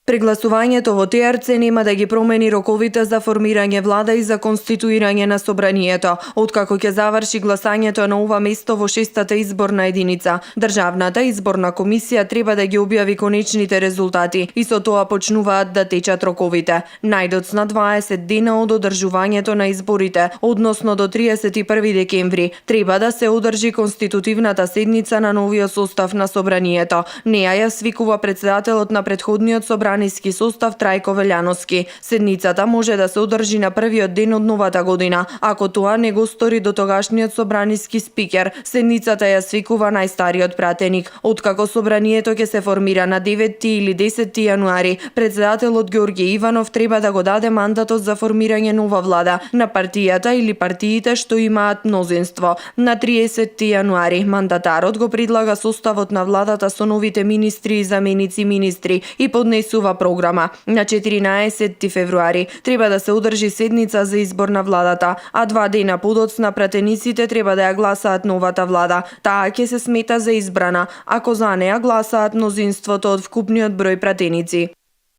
Прегласувањето во ТРЦ нема да ги промени роковите за формирање влада и за конституирање на собранието. Откако ќе заврши гласањето на ова место во 6-та изборна единица, Државната изборна комисија треба да ги објави конечните резултати и со тоа почнуваат да течат роковите. Најдоцна 20 дена од одржувањето на изборите, односно до 31 декември, треба да се одржи конститутивната седница на новиот состав на собранието. Неа ја свикува председателот на претходниот собраниски состав Трајко Велјановски. Седницата може да се одржи на првиот ден од новата година. Ако тоа не го стори до тогашниот собраниски спикер, седницата ја свикува најстариот пратеник. Откако собранието ќе се формира на 9 или 10 јануари, председателот Ѓорѓе Иванов треба да го даде мандатот за формирање нова влада на партијата или партиите што имаат мнозинство. На 30 јануари мандатарот го предлага составот на владата со новите министри и заменици министри и поднесува програма. На 14 февруари треба да се одржи седница за избор на владата, а 2 дена подоцна пратениците треба да ја гласаат новата влада. Таа ќе се смета за избрана ако за неа гласаат мнозинството од вкупниот број пратеници.